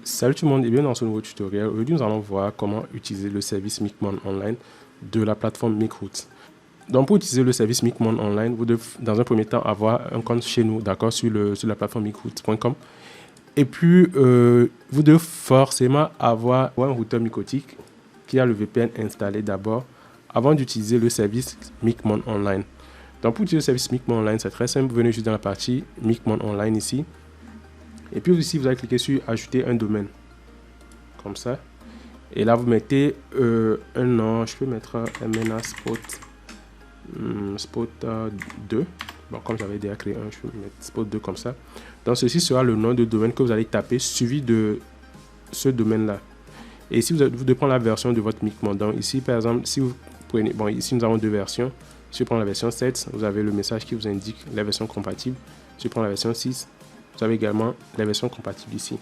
Salut tout le monde et bienvenue dans ce nouveau tutoriel. Aujourd'hui, nous allons voir comment utiliser le service Micmon Online de la plateforme Microute. Donc, pour utiliser le service Micmon Online, vous devez dans un premier temps avoir un compte chez nous, d'accord, sur la plateforme microute.com. Et puis, vous devez forcément avoir un routeur Micotic qui a le VPN installé d'abord avant d'utiliser le service Micmon Online. Donc, pour utiliser le service Micmon Online, c'est très simple. Vous venez juste dans la partie Micmon Online ici. Et puis ici, vous allez cliquer sur ajouter un domaine. Comme ça. Et là, vous mettez un nom. Je peux mettre MNA Spot 2. Bon, comme j'avais déjà créé un, je peux mettre Spot 2 comme ça. Donc, ceci sera le nom de domaine que vous allez taper, suivi de ce domaine-là. Et ici, vous devez prendre la version de votre Micmon. Donc, ici, par exemple, si vous prenez... Bon, ici, nous avons deux versions. Si je prends la version 7, vous avez le message qui vous indique la version compatible. Si je prends la version 6, vous avez également la version compatible ici.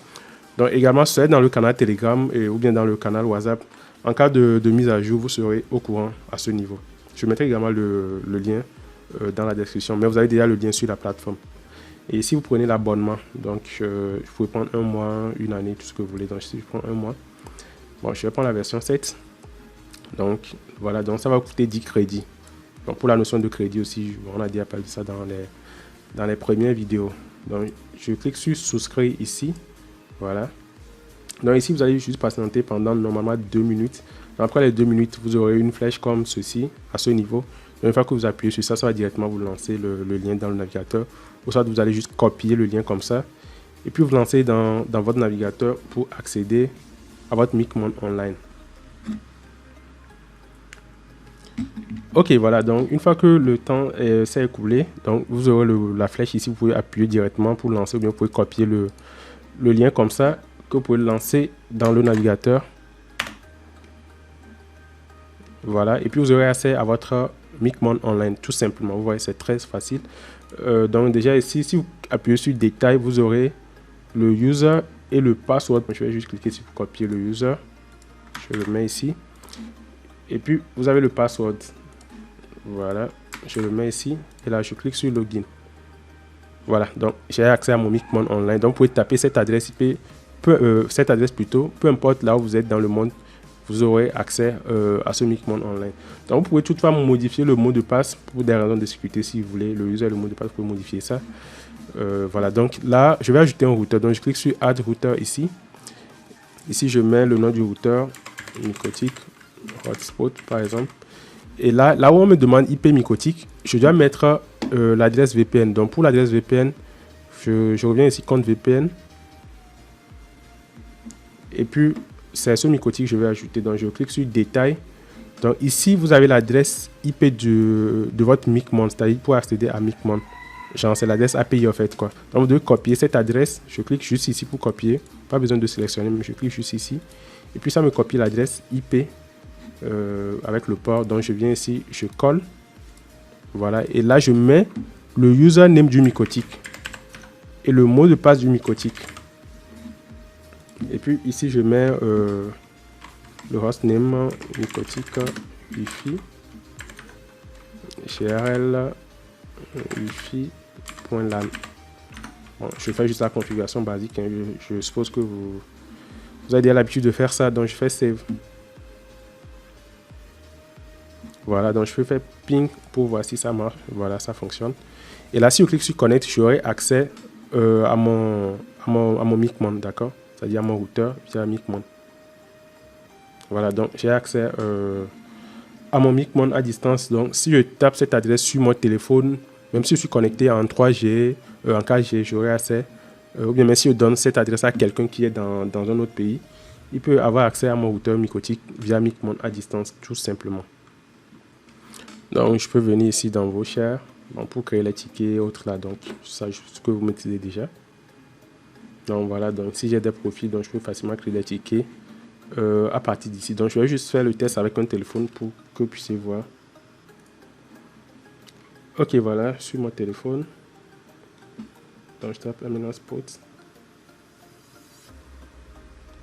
Donc également, si vous êtes dans le canal Telegram ou bien dans le canal WhatsApp, en cas de mise à jour, vous serez au courant à ce niveau. Je mettrai également le lien dans la description, mais vous avez déjà le lien sur la plateforme. Et ici, vous prenez l'abonnement. Donc, vous pouvez prendre un mois, une année, tout ce que vous voulez. Donc, si je prends un mois, bon, je vais prendre la version 7. Donc, voilà, donc ça va vous coûter 10 crédits. Donc, pour la notion de crédit aussi, on a déjà parlé de ça dans les premières vidéos. Donc, je clique sur souscrire ici. Voilà. Donc, ici, vous allez juste patienter pendant normalement 2 minutes. Donc, après les 2 minutes, vous aurez une flèche comme ceci, à ce niveau. Donc, une fois que vous appuyez sur ça, ça va directement vous lancer le lien dans le navigateur. Ou soit vous allez juste copier le lien comme ça. Et puis, vous lancez dans votre navigateur pour accéder à votre Micmon Online. Ok, voilà, donc une fois que le temps s'est écoulé, donc vous aurez la flèche ici, vous pouvez appuyer directement pour lancer, ou bien vous pouvez copier le lien comme ça, que vous pouvez lancer dans le navigateur. Voilà, et puis vous aurez accès à votre Micmon Online, tout simplement. Vous voyez, c'est très facile. Donc déjà ici, si vous appuyez sur détail, vous aurez le user et le password. Je vais juste cliquer sur copier le user. Je le mets ici. Et puis, vous avez le password. Voilà, je le mets ici. Et là, je clique sur Login. Voilà, donc j'ai accès à mon Micmon Online. Donc, vous pouvez taper cette adresse IP, cette adresse plutôt, peu importe là où vous êtes dans le monde, vous aurez accès à ce Micmon Online. Donc, vous pouvez toutefois modifier le mot de passe pour des raisons de sécurité si vous voulez. Le user et le mot de passe, vous pouvez modifier ça. Voilà, donc là, je vais ajouter un routeur. Donc, je clique sur Add Router ici. Ici, je mets le nom du routeur, Micotic Hotspot par exemple. Et là où on me demande IP Micotic, je dois mettre l'adresse VPN. Donc pour l'adresse VPN, je reviens ici, compte VPN. Et puis c'est ce Micotic que je vais ajouter. Donc je clique sur détail. Donc ici, vous avez l'adresse IP de votre Micmon, c'est-à-dire pour accéder à Micmon. Genre c'est l'adresse API en fait quoi. Donc vous devez copier cette adresse. Je clique juste ici pour copier. Pas besoin de sélectionner, mais je clique juste ici. Et puis ça me copie l'adresse IP. Avec le port, donc je viens ici, je colle, voilà, et là je mets le username du Micotic et le mot de passe du Micotic, et puis ici je mets le hostname Micotic wifi grl wifi.lan. Bon, je fais juste la configuration basique, hein. Je suppose que vous avez déjà l'habitude de faire ça, donc je fais save. Voilà, donc je peux faire ping pour voir si ça marche. Voilà, ça fonctionne. Et là, si je clique sur connect, j'aurai accès à mon Micmon, d'accord? C'est-à-dire à mon routeur via Micmon. Voilà, donc j'ai accès à mon Micmon à distance. Donc si je tape cette adresse sur mon téléphone, même si je suis connecté en 3G, en 4G, j'aurai accès. Ou bien même si je donne cette adresse à quelqu'un qui est dans un autre pays, il peut avoir accès à mon routeur Micotic via Micmon à distance, tout simplement. Donc, je peux venir ici dans vos shares pour créer les tickets et autres là. Donc, ça, ce que vous maîtrisez déjà. Donc, voilà. Donc, si j'ai des profils, donc je peux facilement créer des tickets à partir d'ici. Donc, je vais juste faire le test avec un téléphone pour que vous puissiez voir. Ok, voilà, sur mon téléphone. Donc, je tape MNA Spot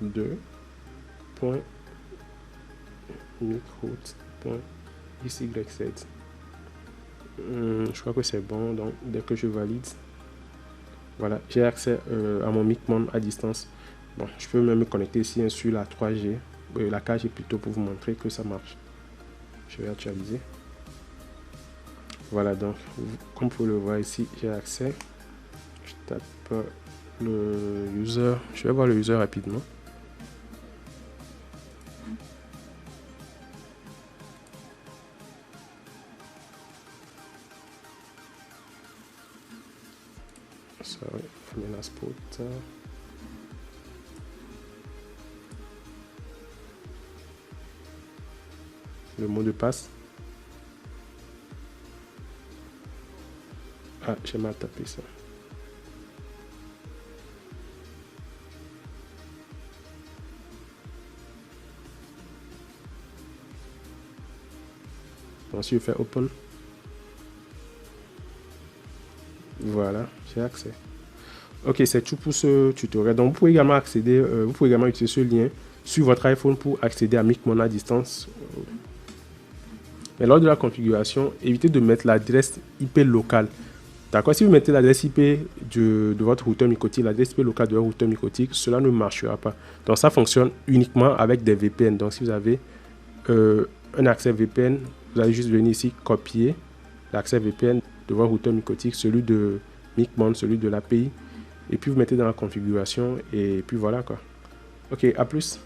2.microute.yz. Je crois que c'est bon, donc dès que je valide, voilà, j'ai accès à mon Micmon à distance. Bon, je peux même me connecter ici sur la 3G, la 4G plutôt, pour vous montrer que ça marche. Je vais actualiser. Voilà, donc comme vous le voyez ici, j'ai accès. Je tape le user. Je vais voir le user rapidement. Sorry, Sport. Le mot de passe. Ah, j'ai mal tapé ça. Donc, si je fais open, voilà, j'ai accès. Ok, c'est tout pour ce tutoriel. Donc, vous pouvez également accéder, vous pouvez également utiliser ce lien sur votre iPhone pour accéder à MicMon à distance. Mais lors de la configuration, évitez de mettre l'adresse IP locale. D'accord, si vous mettez l'adresse IP de votre routeur MikroTik, l'adresse IP locale de votre routeur MikroTik, cela ne marchera pas. Donc, ça fonctionne uniquement avec des VPN. Donc, si vous avez un accès VPN, vous allez juste venir ici, copier l'accès VPN de votre routeur MikroTik, celui de MicMon, celui de l'API, et puis vous mettez dans la configuration, et puis voilà quoi. Ok, à plus.